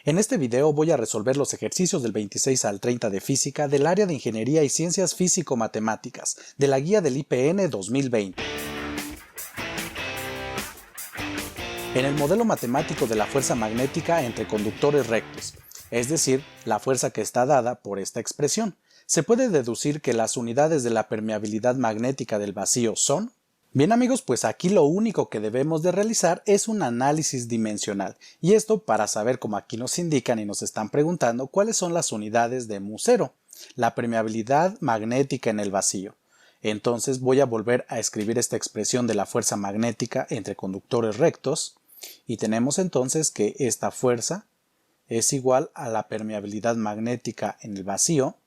En este video voy a resolver los ejercicios del 26 al 30 de física del área de Ingeniería y Ciencias Físico-Matemáticas de la guía del IPN 2020. En el modelo matemático de la fuerza magnética entre conductores rectos, es decir, la fuerza que está dada por esta expresión, se puede deducir que las unidades de la permeabilidad magnética del vacío son... Bien amigos, pues aquí lo único que debemos de realizar es un análisis dimensional, y esto para saber, como aquí nos indican y nos están preguntando, cuáles son las unidades de μ0, la permeabilidad magnética en el vacío. Entonces voy a volver a escribir esta expresión de la fuerza magnética entre conductores rectos, y tenemos entonces que esta fuerza es igual a la permeabilidad magnética en el vacío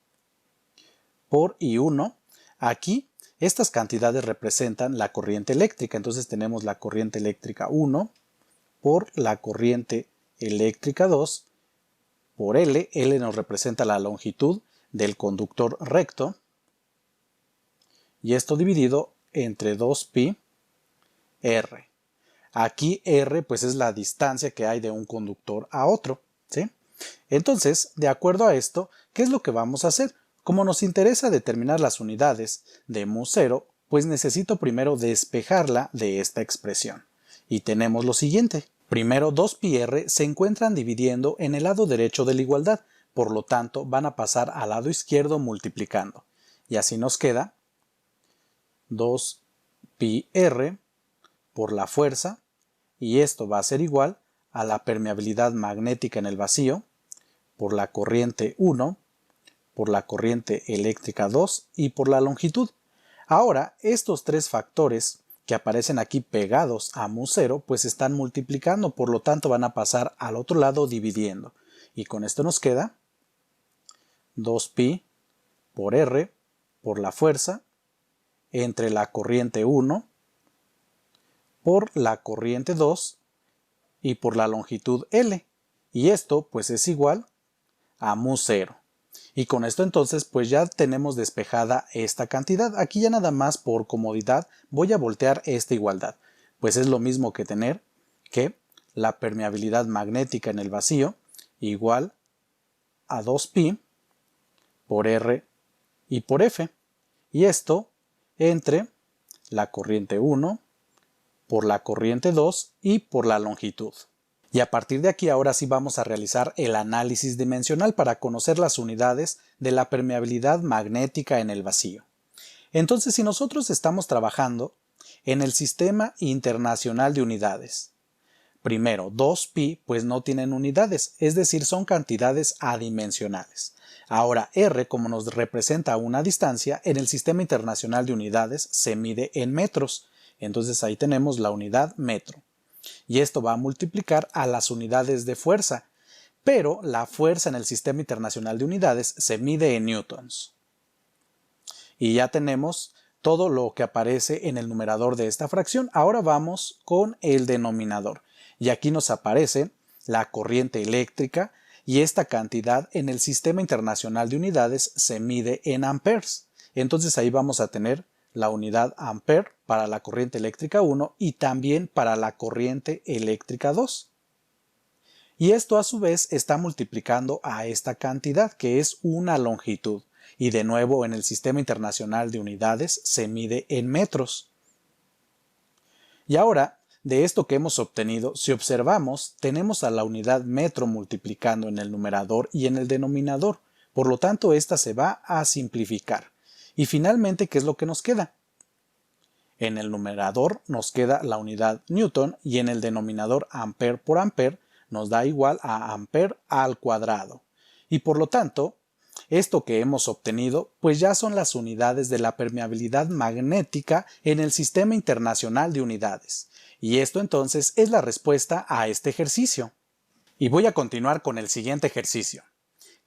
por I1. Aquí estas cantidades representan la corriente eléctrica, entonces tenemos la corriente eléctrica 1 por la corriente eléctrica 2 por L. L nos representa la longitud del conductor recto, y esto dividido entre 2pi r. Aquí r pues es la distancia que hay de un conductor a otro, ¿sí? Entonces, de acuerdo a esto, ¿qué es lo que vamos a hacer? Como nos interesa determinar las unidades de μ0, pues necesito primero despejarla de esta expresión. Y tenemos lo siguiente. Primero 2πr se encuentran dividiendo en el lado derecho de la igualdad, por lo tanto van a pasar al lado izquierdo multiplicando. Y así nos queda 2πr por la fuerza, y esto va a ser igual a la permeabilidad magnética en el vacío por la corriente 1, por la corriente eléctrica 2 y por la longitud. Ahora, estos tres factores que aparecen aquí pegados a μ0, pues están multiplicando, por lo tanto van a pasar al otro lado dividiendo. Y con esto nos queda 2pi por r por la fuerza entre la corriente 1 por la corriente 2 y por la longitud L. Y esto pues es igual a μ0. Y con esto entonces pues ya tenemos despejada esta cantidad. Aquí ya nada más por comodidad voy a voltear esta igualdad, pues es lo mismo que tener que la permeabilidad magnética en el vacío igual a 2pi por r y por f, y esto entre la corriente 1 por la corriente 2 y por la longitud. Y a partir de aquí ahora sí vamos a realizar el análisis dimensional para conocer las unidades de la permeabilidad magnética en el vacío. Entonces, si nosotros estamos trabajando en el Sistema Internacional de Unidades, primero 2pi pues no tienen unidades, es decir, son cantidades adimensionales. Ahora r, como nos representa una distancia, en el Sistema Internacional de Unidades se mide en metros, entonces ahí tenemos la unidad metro. Y esto va a multiplicar a las unidades de fuerza, pero la fuerza en el Sistema Internacional de Unidades se mide en newtons. Y ya tenemos todo lo que aparece en el numerador de esta fracción. Ahora vamos con el denominador. Y aquí nos aparece la corriente eléctrica, y esta cantidad en el Sistema Internacional de Unidades se mide en amperes. Entonces ahí vamos a tener la unidad ampere para la corriente eléctrica 1 y también para la corriente eléctrica 2. Y esto a su vez está multiplicando a esta cantidad que es una longitud, y de nuevo en el Sistema Internacional de Unidades se mide en metros. Y ahora, de esto que hemos obtenido, si observamos, tenemos a la unidad metro multiplicando en el numerador y en el denominador, por lo tanto esta se va a simplificar. Y finalmente, ¿qué es lo que nos queda? En el numerador nos queda la unidad newton y en el denominador ampere por ampere nos da igual a ampere al cuadrado. Y por lo tanto, esto que hemos obtenido pues ya son las unidades de la permeabilidad magnética en el Sistema Internacional de Unidades. Y esto entonces es la respuesta a este ejercicio. Y voy a continuar con el siguiente ejercicio.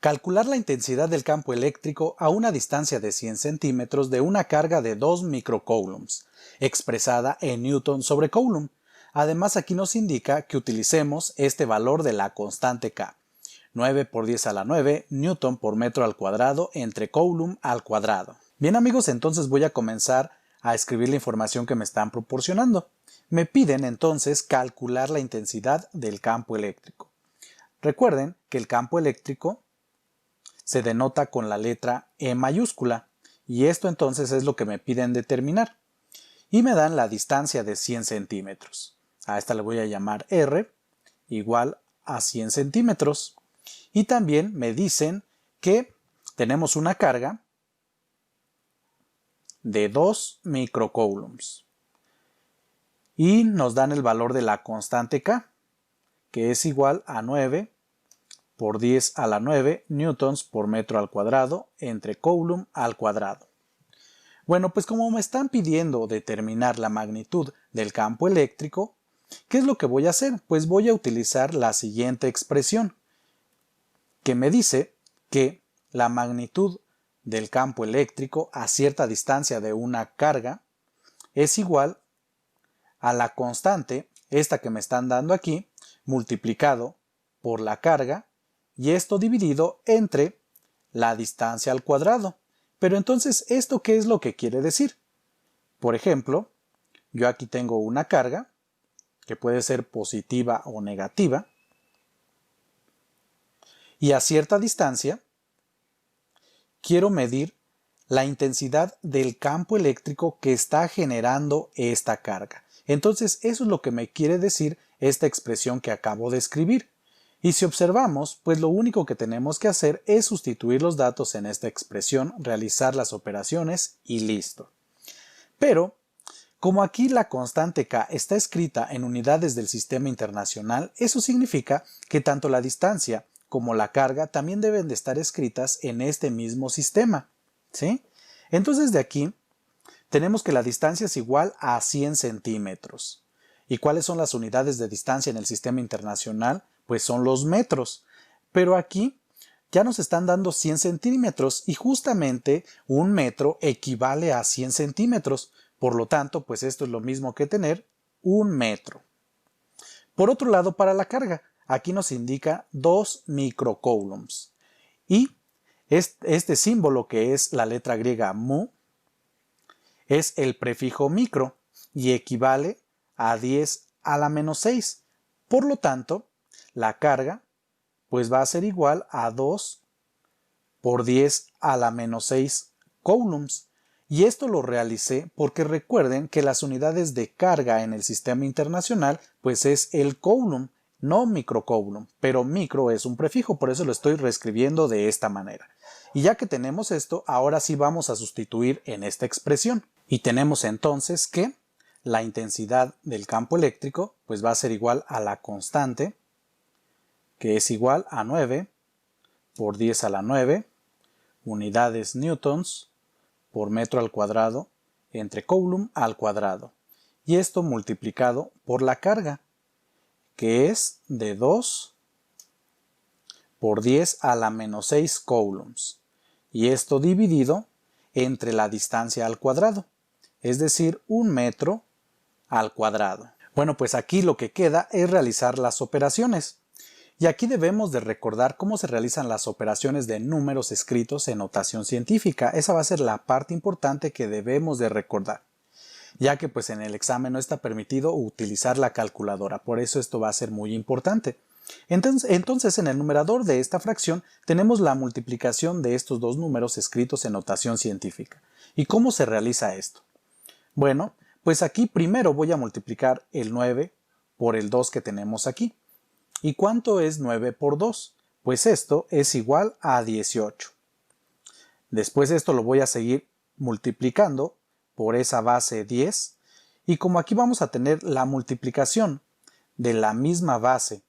Calcular la intensidad del campo eléctrico a una distancia de 100 centímetros de una carga de 2 microcoulombs, expresada en newton sobre coulomb. Además, aquí nos indica que utilicemos este valor de la constante K, 9 por 10 a la 9 newton por metro al cuadrado entre coulomb al cuadrado. Bien amigos, entonces voy a comenzar a escribir la información que me están proporcionando. Me piden entonces calcular la intensidad del campo eléctrico. Recuerden que el campo eléctrico se denota con la letra E mayúscula y esto entonces es lo que me piden determinar. Y me dan la distancia de 100 centímetros. A esta le voy a llamar R igual a 100 centímetros. Y también me dicen que tenemos una carga de 2 microcoulombs. Y nos dan el valor de la constante K, que es igual a 9 por 10 a la 9 newtons por metro al cuadrado entre coulomb al cuadrado. Bueno, pues como me están pidiendo determinar la magnitud del campo eléctrico, ¿qué es lo que voy a hacer? Pues voy a utilizar la siguiente expresión, que me dice que la magnitud del campo eléctrico a cierta distancia de una carga es igual a la constante, esta que me están dando aquí, multiplicado por la carga, y esto dividido entre la distancia al cuadrado. Pero entonces, ¿esto qué es lo que quiere decir? Por ejemplo, yo aquí tengo una carga, que puede ser positiva o negativa, y a cierta distancia quiero medir la intensidad del campo eléctrico que está generando esta carga. Entonces, eso es lo que me quiere decir esta expresión que acabo de escribir. Y si observamos, pues lo único que tenemos que hacer es sustituir los datos en esta expresión, realizar las operaciones y listo. Pero, como aquí la constante K está escrita en unidades del sistema internacional, eso significa que tanto la distancia como la carga también deben de estar escritas en este mismo sistema, ¿sí? Entonces de aquí tenemos que la distancia es igual a 100 centímetros. ¿Y cuáles son las unidades de distancia en el sistema internacional? Pues son los metros. Pero aquí ya nos están dando 100 centímetros y justamente un metro equivale a 100 centímetros. Por lo tanto, pues esto es lo mismo que tener un metro. Por otro lado, para la carga, aquí nos indica 2 microcoulombs. Y este símbolo que es la letra griega mu es el prefijo micro y equivale a 10 a la menos 6. Por lo tanto, la carga pues va a ser igual a 2 por 10 a la menos 6 coulombs. Y esto lo realicé porque recuerden que las unidades de carga en el sistema internacional pues es el coulomb, no microcoulomb, pero micro es un prefijo, por eso lo estoy reescribiendo de esta manera. Y ya que tenemos esto, ahora sí vamos a sustituir en esta expresión. Y tenemos entonces que la intensidad del campo eléctrico pues va a ser igual a la constante, que es igual a 9 por 10 a la 9 unidades newtons por metro al cuadrado entre coulomb al cuadrado. Y esto multiplicado por la carga, que es de 2 por 10 a la menos 6 coulombs. Y esto dividido entre la distancia al cuadrado, es decir, un metro al cuadrado. Bueno, pues aquí lo que queda es realizar las operaciones. Y aquí debemos de recordar cómo se realizan las operaciones de números escritos en notación científica. Esa va a ser la parte importante que debemos de recordar, ya que pues en el examen no está permitido utilizar la calculadora, por eso esto va a ser muy importante. Entonces en el numerador de esta fracción tenemos la multiplicación de estos dos números escritos en notación científica. ¿Y cómo se realiza esto? Bueno, pues aquí primero voy a multiplicar el 9 por el 2 que tenemos aquí. ¿Y cuánto es 9 por 2? Pues esto es igual a 18. Después esto lo voy a seguir multiplicando por esa base 10. Y como aquí vamos a tener la multiplicación de la misma base,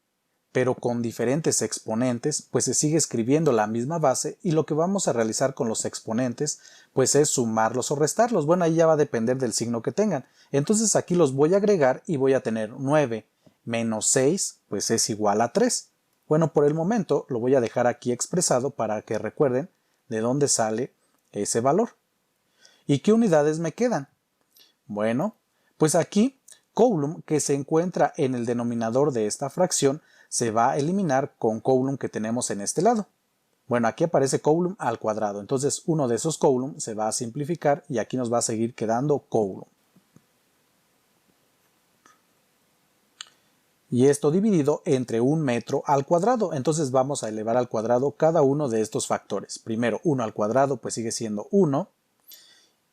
pero con diferentes exponentes, pues se sigue escribiendo la misma base y lo que vamos a realizar con los exponentes, pues es sumarlos o restarlos. Bueno, ahí ya va a depender del signo que tengan. Entonces aquí los voy a agregar y voy a tener 9 menos 6, pues es igual a 3. Bueno, por el momento lo voy a dejar aquí expresado para que recuerden de dónde sale ese valor. ¿Y qué unidades me quedan? Bueno, pues aquí coulomb, que se encuentra en el denominador de esta fracción, se va a eliminar con coulomb que tenemos en este lado. Bueno, aquí aparece coulomb al cuadrado, entonces uno de esos coulomb se va a simplificar y aquí nos va a seguir quedando coulomb. y esto dividido entre 1 metro al cuadrado. Entonces vamos a elevar al cuadrado cada uno de estos factores. Primero 1 al cuadrado pues sigue siendo 1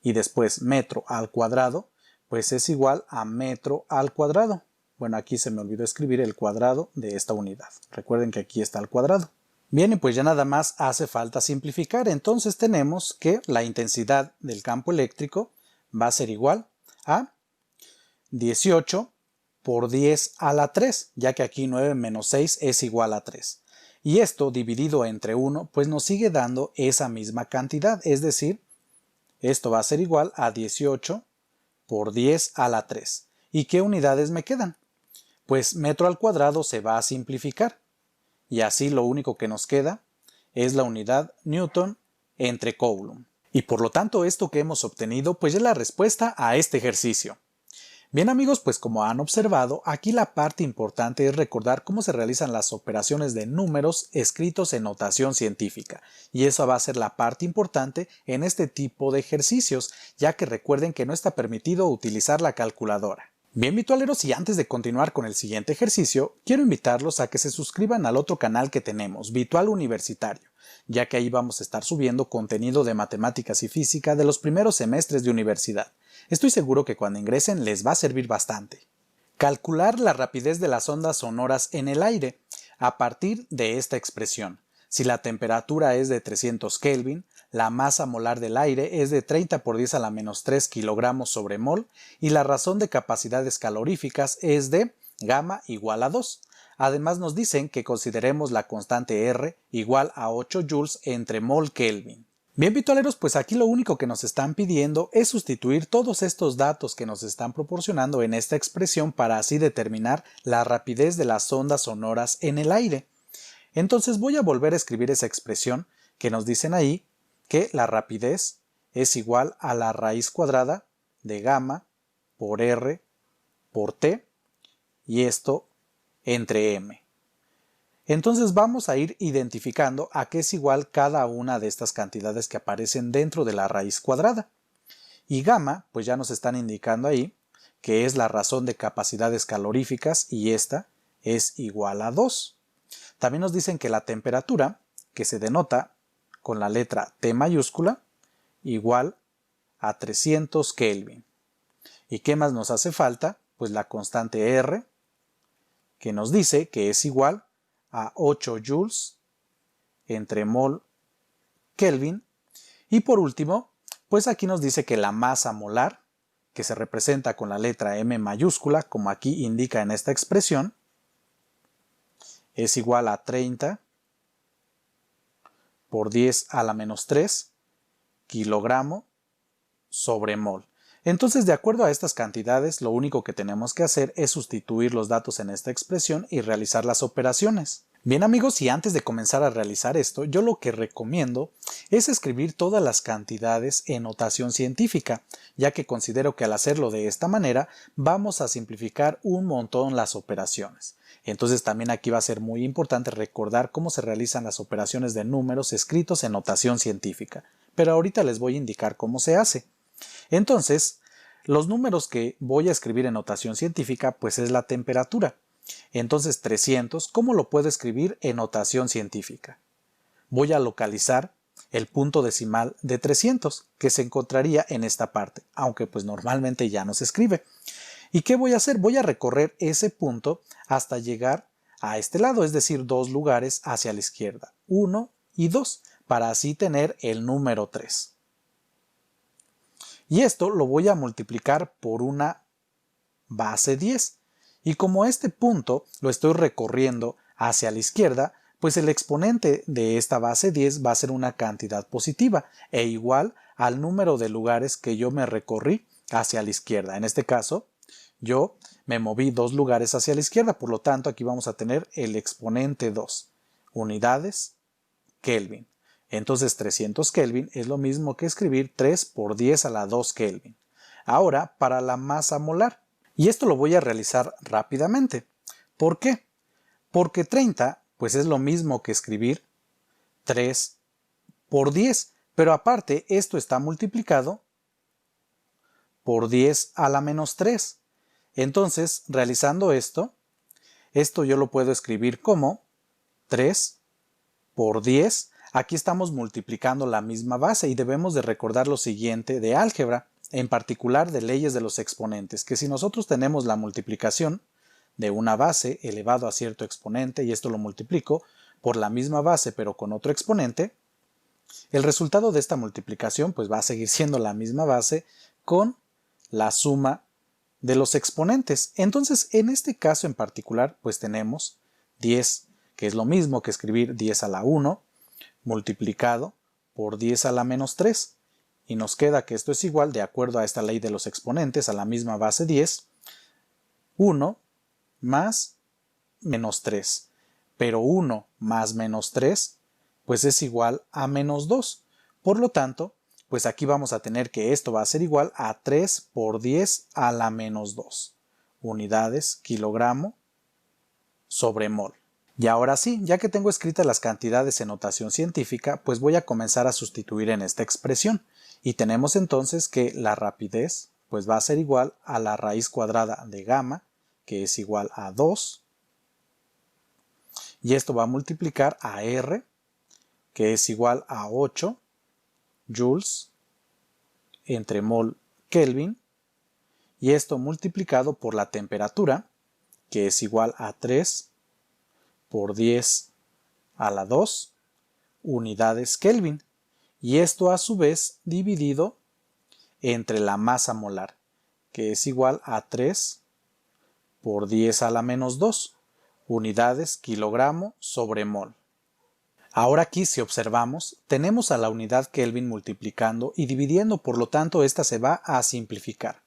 y después metro al cuadrado pues es igual a metro al cuadrado. Bueno, aquí se me olvidó escribir el cuadrado de esta unidad. Recuerden que aquí está el cuadrado. Bien, y pues ya nada más hace falta simplificar. Entonces tenemos que la intensidad del campo eléctrico va a ser igual a 18 por 10 a la 3, ya que aquí 9 menos 6 es igual a 3. Y esto dividido entre 1, pues nos sigue dando esa misma cantidad, es decir, esto va a ser igual a 18 por 10 a la 3. ¿Y qué unidades me quedan? Pues metro al cuadrado se va a simplificar, y así lo único que nos queda es la unidad Newton entre Coulomb. Y por lo tanto esto que hemos obtenido pues es la respuesta a este ejercicio. Bien amigos, pues como han observado, aquí la parte importante es recordar cómo se realizan las operaciones de números escritos en notación científica, y esa va a ser la parte importante en este tipo de ejercicios, ya que recuerden que no está permitido utilizar la calculadora. Bien virtualeros, y antes de continuar con el siguiente ejercicio, quiero invitarlos a que se suscriban al otro canal que tenemos, Virtual Universitario, ya que ahí vamos a estar subiendo contenido de matemáticas y física de los primeros semestres de universidad. Estoy seguro que cuando ingresen les va a servir bastante. Calcular la rapidez de las ondas sonoras en el aire a partir de esta expresión. Si la temperatura es de 300 Kelvin, la masa molar del aire es de 30 por 10 a la menos 3 kilogramos sobre mol y la razón de capacidades caloríficas es de gamma igual a 2. Además nos dicen que consideremos la constante R igual a 8 joules entre mol Kelvin. Bien virtualeros, pues aquí lo único que nos están pidiendo es sustituir todos estos datos que nos están proporcionando en esta expresión para así determinar la rapidez de las ondas sonoras en el aire. Entonces voy a volver a escribir esa expresión que nos dicen ahí que la rapidez es igual a la raíz cuadrada de gamma por R por T y esto entre M. Entonces vamos a ir identificando a qué es igual cada una de estas cantidades que aparecen dentro de la raíz cuadrada. Y gamma, pues ya nos están indicando ahí que es la razón de capacidades caloríficas y esta es igual a 2. También nos dicen que la temperatura, que se denota con la letra T mayúscula, igual a 300 Kelvin. ¿Y qué más nos hace falta? Pues la constante R, que nos dice que es igual a 8 joules entre mol Kelvin. Y por último, pues aquí nos dice que la masa molar, que se representa con la letra M mayúscula, como aquí indica en esta expresión, es igual a 30 por 10 a la menos 3 kilogramo sobre mol. Entonces, de acuerdo a estas cantidades, lo único que tenemos que hacer es sustituir los datos en esta expresión y realizar las operaciones. Bien amigos, y antes de comenzar a realizar esto, yo lo que recomiendo es escribir todas las cantidades en notación científica, ya que considero que al hacerlo de esta manera vamos a simplificar un montón las operaciones. Entonces también aquí va a ser muy importante recordar cómo se realizan las operaciones de números escritos en notación científica, pero ahorita les voy a indicar cómo se hace. Entonces, los números que voy a escribir en notación científica pues es la temperatura. Entonces 300, ¿cómo lo puedo escribir en notación científica? Voy a localizar el punto decimal de 300, que se encontraría en esta parte, aunque pues normalmente ya no se escribe. ¿Y qué voy a hacer? Voy a recorrer ese punto hasta llegar a este lado, es decir, 2 lugares hacia la izquierda, 1 y 2, para así tener el número 3. Y esto lo voy a multiplicar por una base 10. Y como este punto lo estoy recorriendo hacia la izquierda, pues el exponente de esta base 10 va a ser una cantidad positiva e igual al número de lugares que yo me recorrí hacia la izquierda. En este caso, yo me moví 2 lugares hacia la izquierda, por lo tanto aquí vamos a tener el exponente 2, unidades Kelvin. Entonces 300 Kelvin es lo mismo que escribir 3 por 10 a la 2 Kelvin. Ahora para la masa molar. Y esto lo voy a realizar rápidamente. ¿Por qué? Porque 30 pues es lo mismo que escribir 3 por 10. Pero aparte esto está multiplicado por 10 a la menos 3. Entonces realizando esto Esto yo lo puedo escribir como 3 por 10. Aquí estamos multiplicando la misma base y debemos de recordar lo siguiente de álgebra, en particular de leyes de los exponentes, que si nosotros tenemos la multiplicación de una base elevado a cierto exponente y esto lo multiplico por la misma base pero con otro exponente, el resultado de esta multiplicación pues va a seguir siendo la misma base con la suma de los exponentes. Entonces, en este caso en particular, pues tenemos 10, que es lo mismo que escribir 10 a la 1, multiplicado por 10 a la menos 3. Y nos queda que esto es igual, de acuerdo a esta ley de los exponentes, a la misma base 10, 1 más menos 3. Pero 1 más menos 3, pues es igual a menos 2. Por lo tanto, pues aquí vamos a tener que esto va a ser igual a 3 por 10 a la menos 2 unidades kilogramo sobre mol. Y ahora sí, ya que tengo escritas las cantidades en notación científica, pues voy a comenzar a sustituir en esta expresión. Y tenemos entonces que la rapidez pues va a ser igual a la raíz cuadrada de gamma, que es igual a 2. Y esto va a multiplicar a R, que es igual a 8 joules entre mol Kelvin, y esto multiplicado por la temperatura, que es igual a 3 por 10 a la 2 unidades Kelvin, y esto a su vez dividido entre la masa molar, que es igual a 3 por 10 a la menos 2 unidades kilogramo sobre mol. Ahora aquí, si observamos, tenemos a la unidad Kelvin multiplicando y dividiendo, por lo tanto esta se va a simplificar.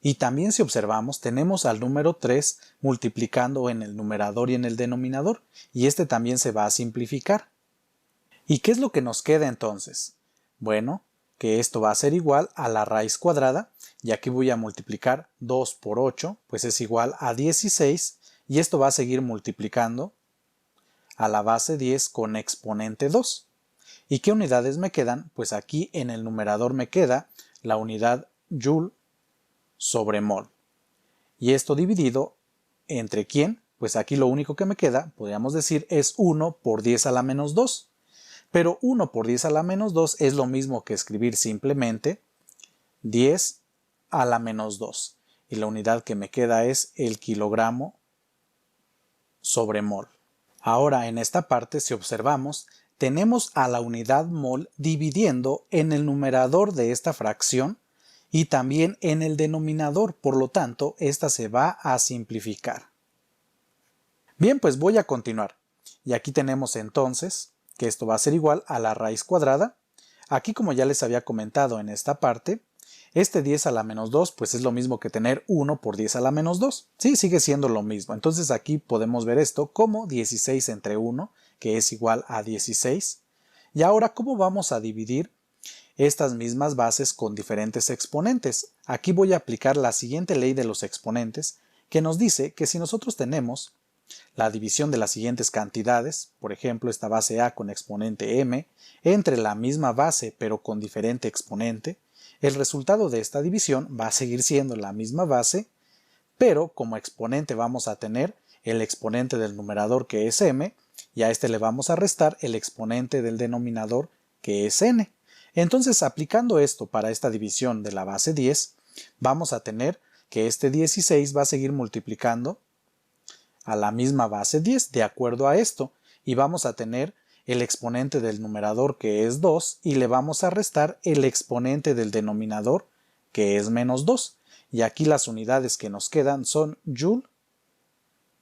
Y también, si observamos, tenemos al número 3 multiplicando en el numerador y en el denominador, y este también se va a simplificar. ¿Y qué es lo que nos queda entonces? Bueno, que esto va a ser igual a la raíz cuadrada, y aquí voy a multiplicar 2 por 8, pues es igual a 16, y esto va a seguir multiplicando a la base 10 con exponente 2. ¿Y qué unidades me quedan? Pues aquí en el numerador me queda la unidad joule sobre mol. Y esto dividido entre ¿quién? Pues aquí lo único que me queda, podríamos decir, es 1 por 10 a la menos 2. Pero 1 por 10 a la menos 2 es lo mismo que escribir simplemente 10 a la menos 2. Y la unidad que me queda es el kilogramo sobre mol. Ahora en esta parte, si observamos, tenemos a la unidad mol dividiendo en el numerador de esta fracción y también en el denominador, por lo tanto, esta se va a simplificar. Bien, pues voy a continuar. Y aquí tenemos entonces que esto va a ser igual a la raíz cuadrada. Aquí, como ya les había comentado en esta parte, este 10 a la menos 2 pues es lo mismo que tener 1 por 10 a la menos 2. Sí, sigue siendo lo mismo. Entonces aquí podemos ver esto como 16 entre 1, que es igual a 16. Y ahora, ¿cómo vamos a dividir estas mismas bases con diferentes exponentes? Aquí voy a aplicar la siguiente ley de los exponentes, que nos dice que si nosotros tenemos la división de las siguientes cantidades, por ejemplo esta base A con exponente m, entre la misma base pero con diferente exponente, el resultado de esta división va a seguir siendo la misma base, pero como exponente vamos a tener el exponente del numerador, que es m, y a este le vamos a restar el exponente del denominador, que es n. Entonces, aplicando esto para esta división de la base 10, vamos a tener que este 16 va a seguir multiplicando a la misma base 10 de acuerdo a esto, y vamos a tener el exponente del numerador, que es 2, y le vamos a restar el exponente del denominador, que es menos 2. Y aquí las unidades que nos quedan son joule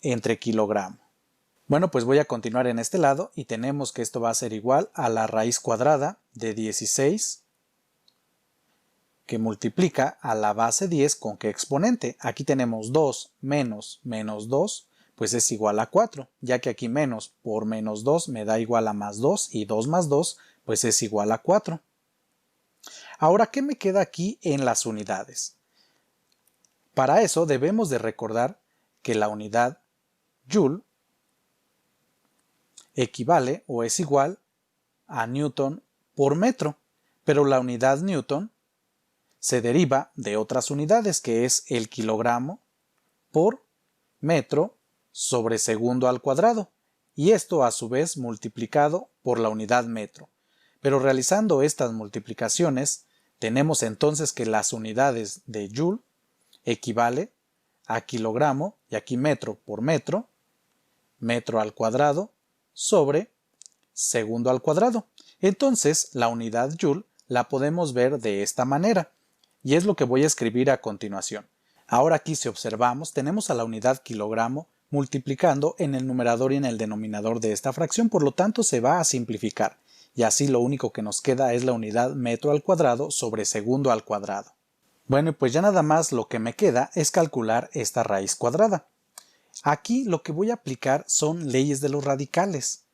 entre kilogramo. Bueno, pues voy a continuar en este lado y tenemos que esto va a ser igual a la raíz cuadrada de 16 que multiplica a la base 10 con qué exponente. Aquí tenemos 2 menos menos 2, pues es igual a 4, ya que aquí menos por menos 2 me da igual a más 2 y 2 más 2 pues es igual a 4. Ahora, ¿qué me queda aquí en las unidades? Para eso debemos de recordar que la unidad joule equivale o es igual a newton por metro, pero la unidad newton se deriva de otras unidades, que es el kilogramo por metro sobre segundo al cuadrado, y esto a su vez multiplicado por la unidad metro. Pero realizando estas multiplicaciones, tenemos entonces que las unidades de joule equivale a kilogramo, y aquí metro por metro, metro al cuadrado, sobre segundo al cuadrado. Entonces, la unidad joule la podemos ver de esta manera, y es lo que voy a escribir a continuación. Ahora aquí, si observamos, tenemos a la unidad kilogramo multiplicando en el numerador y en el denominador de esta fracción, por lo tanto se va a simplificar, y así lo único que nos queda es la unidad metro al cuadrado sobre segundo al cuadrado. Bueno, pues ya nada más lo que me queda es calcular esta raíz cuadrada. Aquí lo que voy a aplicar son leyes de los radicales,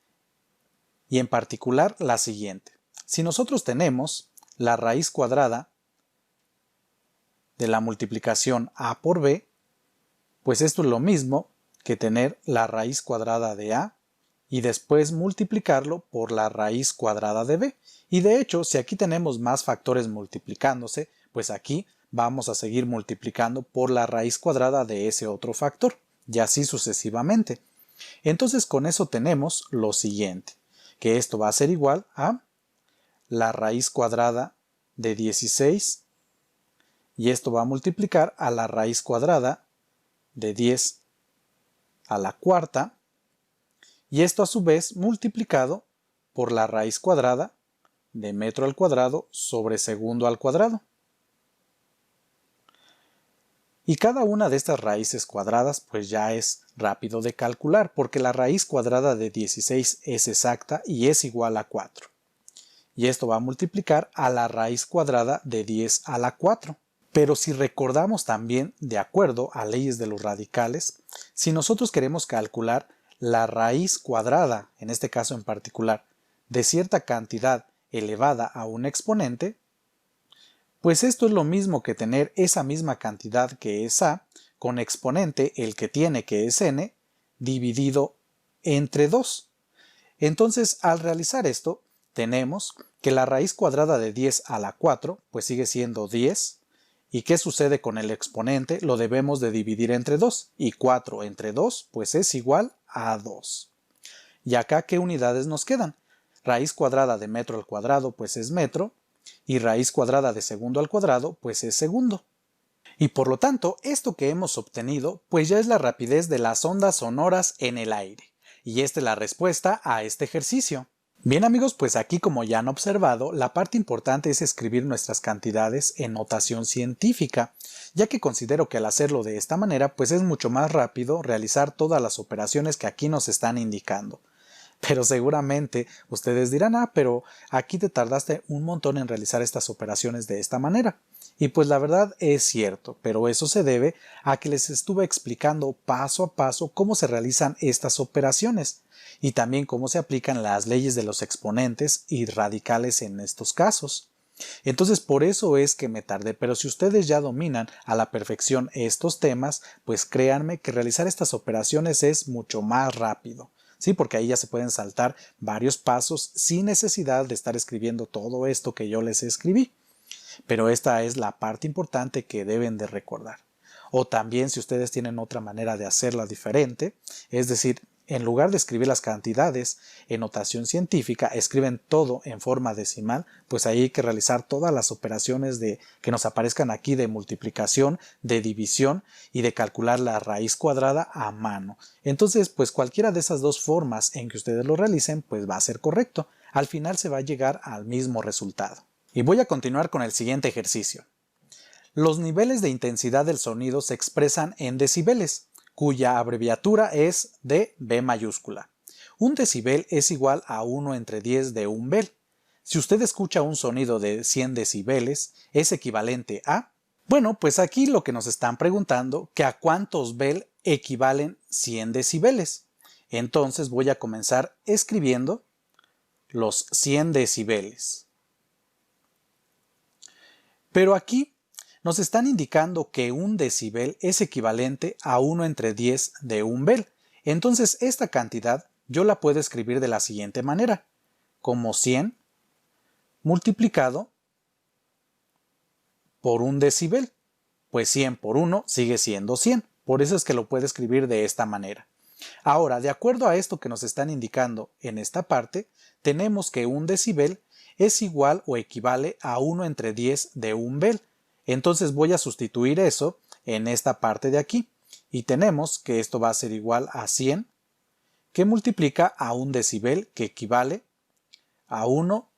y en particular la siguiente. Si nosotros tenemos la raíz cuadrada de la multiplicación a por b, pues esto es lo mismo que tener la raíz cuadrada de a y después multiplicarlo por la raíz cuadrada de b. Y de hecho, si aquí tenemos más factores multiplicándose, pues aquí vamos a seguir multiplicando por la raíz cuadrada de ese otro factor, y así sucesivamente. Entonces con eso tenemos lo siguiente, que esto va a ser igual a la raíz cuadrada de 16, y esto va a multiplicar a la raíz cuadrada de 10 a la cuarta, y esto a su vez multiplicado por la raíz cuadrada de metro al cuadrado sobre segundo al cuadrado. Y cada una de estas raíces cuadradas pues ya es rápido de calcular, porque la raíz cuadrada de 16 es exacta y es igual a 4. Y esto va a multiplicar a la raíz cuadrada de 10 a la 4. Pero si recordamos también, de acuerdo a leyes de los radicales, si nosotros queremos calcular la raíz cuadrada, en este caso en particular, de cierta cantidad elevada a un exponente, pues esto es lo mismo que tener esa misma cantidad que es a, con exponente el que tiene que es n, dividido entre 2. Entonces, al realizar esto, tenemos que la raíz cuadrada de 10 a la 4, pues sigue siendo 10, ¿y qué sucede con el exponente? Lo debemos de dividir entre 2, y 4 entre 2, pues es igual a 2. ¿Y acá qué unidades nos quedan? Raíz cuadrada de metro al cuadrado, pues es metro, y raíz cuadrada de segundo al cuadrado, pues es segundo. Y por lo tanto, esto que hemos obtenido, pues ya es la rapidez de las ondas sonoras en el aire. Y esta es la respuesta a este ejercicio. Bien amigos, pues aquí como ya han observado, la parte importante es escribir nuestras cantidades en notación científica, ya que considero que al hacerlo de esta manera, pues es mucho más rápido realizar todas las operaciones que aquí nos están indicando. Pero seguramente ustedes dirán, pero aquí te tardaste un montón en realizar estas operaciones de esta manera. Y pues la verdad es cierto, pero eso se debe a que les estuve explicando paso a paso cómo se realizan estas operaciones y también cómo se aplican las leyes de los exponentes y radicales en estos casos. Entonces por eso es que me tardé, pero si ustedes ya dominan a la perfección estos temas, pues créanme que realizar estas operaciones es mucho más rápido. Sí, porque ahí ya se pueden saltar varios pasos sin necesidad de estar escribiendo todo esto que yo les escribí. Pero esta es la parte importante que deben de recordar. O también si ustedes tienen otra manera de hacerla diferente, es decir, en lugar de escribir las cantidades en notación científica, escriben todo en forma decimal, pues ahí hay que realizar todas las operaciones que nos aparezcan aquí de multiplicación, de división y de calcular la raíz cuadrada a mano. Entonces, pues cualquiera de esas dos formas en que ustedes lo realicen, pues va a ser correcto. Al final se va a llegar al mismo resultado. Y voy a continuar con el siguiente ejercicio. Los niveles de intensidad del sonido se expresan en decibeles, cuya abreviatura es dB mayúscula. Un decibel es igual a 1 entre 10 de un bel. Si usted escucha un sonido de 100 decibeles, es equivalente a... Bueno, pues aquí lo que nos están preguntando, que a cuántos bel equivalen 100 decibeles. Entonces voy a comenzar escribiendo los 100 decibeles. Pero aquí nos están indicando que un decibel es equivalente a 1 entre 10 de un bel. Entonces esta cantidad yo la puedo escribir de la siguiente manera, como 100 multiplicado por un decibel, pues 100 por 1 sigue siendo 100, por eso es que lo puedo escribir de esta manera. Ahora, de acuerdo a esto que nos están indicando en esta parte, tenemos que un decibel es igual o equivale a 1 entre 10 de un bel. Entonces voy a sustituir eso en esta parte de aquí. Y tenemos que esto va a ser igual a 100, que multiplica a un decibel, que equivale a 1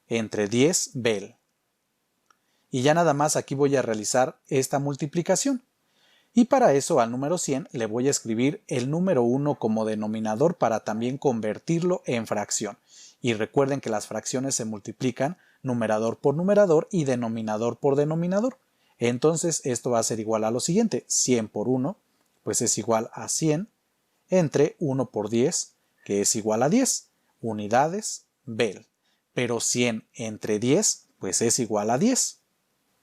entre 10 bel. Y ya nada más aquí voy a realizar esta multiplicación. Y para eso al número 100 le voy a escribir el número 1 como denominador para también convertirlo en fracción. Y recuerden que las fracciones se multiplican numerador por numerador y denominador por denominador. Entonces esto va a ser igual a lo siguiente, 100 por 1, pues es igual a 100, entre 1 por 10, que es igual a 10, unidades, bel. Pero 100 entre 10, pues es igual a 10.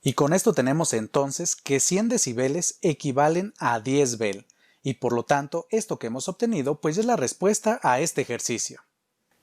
Y con esto tenemos entonces que 100 decibeles equivalen a 10 bel, y por lo tanto esto que hemos obtenido pues es la respuesta a este ejercicio.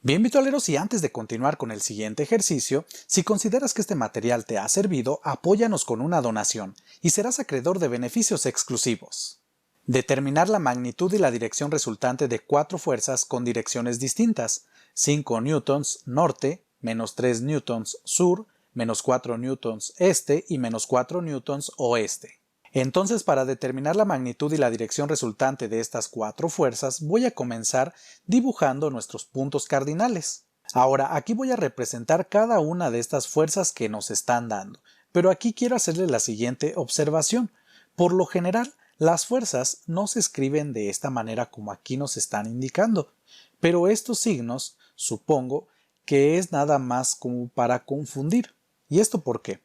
Bien visualeros, y antes de continuar con el siguiente ejercicio, si consideras que este material te ha servido, apóyanos con una donación y serás acreedor de beneficios exclusivos. Determinar la magnitud y la dirección resultante de 4 fuerzas con direcciones distintas, 5 newtons norte, menos 3 newtons sur, menos 4 newtons este y menos 4 newtons oeste. Entonces, para determinar la magnitud y la dirección resultante de estas 4 fuerzas, voy a comenzar dibujando nuestros puntos cardinales. Ahora, aquí voy a representar cada una de estas fuerzas que nos están dando, pero aquí quiero hacerle la siguiente observación. Por lo general, las fuerzas no se escriben de esta manera como aquí nos están indicando, pero estos signos, supongo, que es nada más como para confundir. ¿Y esto por qué?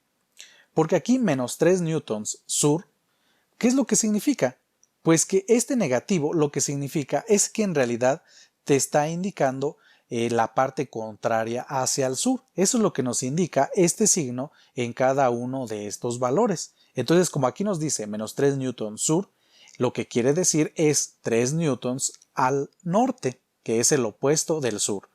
Porque aquí menos 3 newtons sur, ¿qué es lo que significa? Pues que este negativo lo que significa es que en realidad te está indicando la parte contraria hacia el sur. Eso es lo que nos indica este signo en cada uno de estos valores. Entonces, como aquí nos dice menos 3 newtons sur, lo que quiere decir es 3 newtons al norte, que es el opuesto del sur.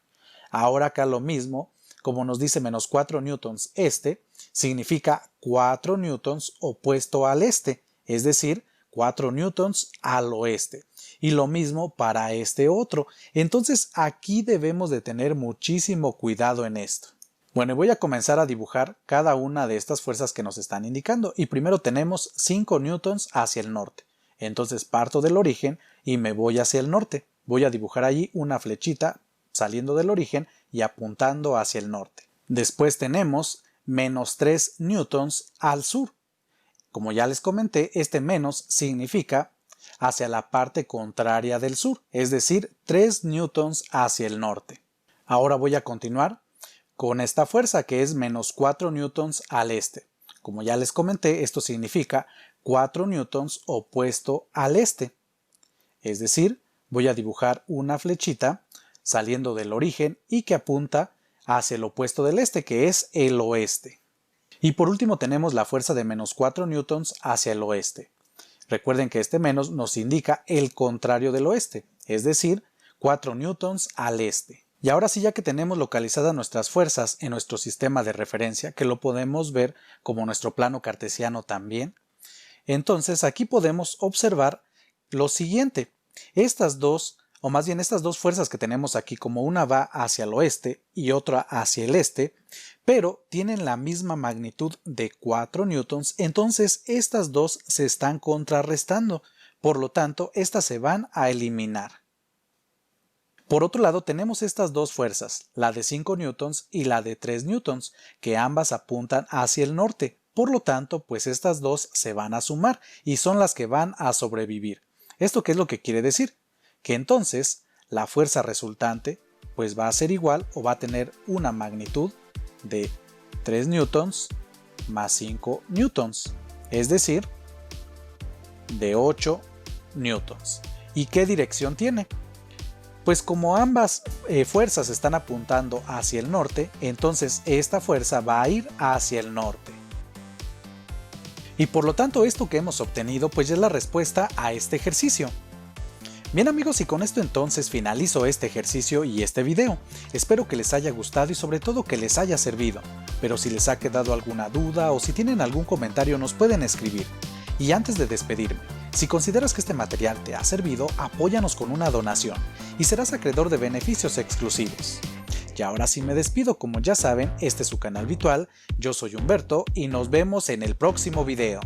Ahora acá lo mismo, como nos dice menos 4 newtons este, significa 4 newtons opuesto al este, es decir, 4 newtons al oeste. Y lo mismo para este otro. Entonces aquí debemos de tener muchísimo cuidado en esto. Bueno, voy a comenzar a dibujar cada una de estas fuerzas que nos están indicando. Y primero tenemos 5 newtons hacia el norte. Entonces parto del origen y me voy hacia el norte. Voy a dibujar allí una flechita saliendo del origen y apuntando hacia el norte. Después tenemos menos 3 newtons al sur. Como ya les comenté, este menos significa hacia la parte contraria del sur, es decir, 3 newtons hacia el norte. Ahora voy a continuar con esta fuerza que es menos 4 newtons al este. Como ya les comenté, esto significa 4 newtons opuesto al este. Es decir, voy a dibujar una flechita saliendo del origen y que apunta hacia el opuesto del este, que es el oeste. Y por último tenemos la fuerza de menos 4 newtons hacia el oeste. Recuerden que este menos nos indica el contrario del oeste, es decir, 4 newtons al este. Y ahora sí, ya que tenemos localizadas nuestras fuerzas en nuestro sistema de referencia, que lo podemos ver como nuestro plano cartesiano también, entonces aquí podemos observar lo siguiente. Estas dos fuerzas que tenemos aquí, como una va hacia el oeste y otra hacia el este, pero tienen la misma magnitud de 4 newtons, entonces estas dos se están contrarrestando, por lo tanto estas se van a eliminar. Por otro lado tenemos estas dos fuerzas, la de 5 newtons y la de 3 newtons, que ambas apuntan hacia el norte, por lo tanto pues estas dos se van a sumar y son las que van a sobrevivir. ¿Esto qué es lo que quiere decir? Que entonces la fuerza resultante pues va a ser igual o va a tener una magnitud de 3 newtons más 5 newtons, es decir, de 8 newtons. ¿Y qué dirección tiene? Pues como ambas fuerzas están apuntando hacia el norte, entonces esta fuerza va a ir hacia el norte. Y por lo tanto esto que hemos obtenido pues es la respuesta a este ejercicio. Bien amigos, y con esto entonces finalizo este ejercicio y este video. Espero que les haya gustado y sobre todo que les haya servido. Pero si les ha quedado alguna duda o si tienen algún comentario nos pueden escribir. Y antes de despedirme, Si consideras que este material te ha servido, apóyanos con una donación y serás acreedor de beneficios exclusivos. Y ahora sí me despido, como ya saben, este es su canal habitual, yo soy Humberto y nos vemos en el próximo video.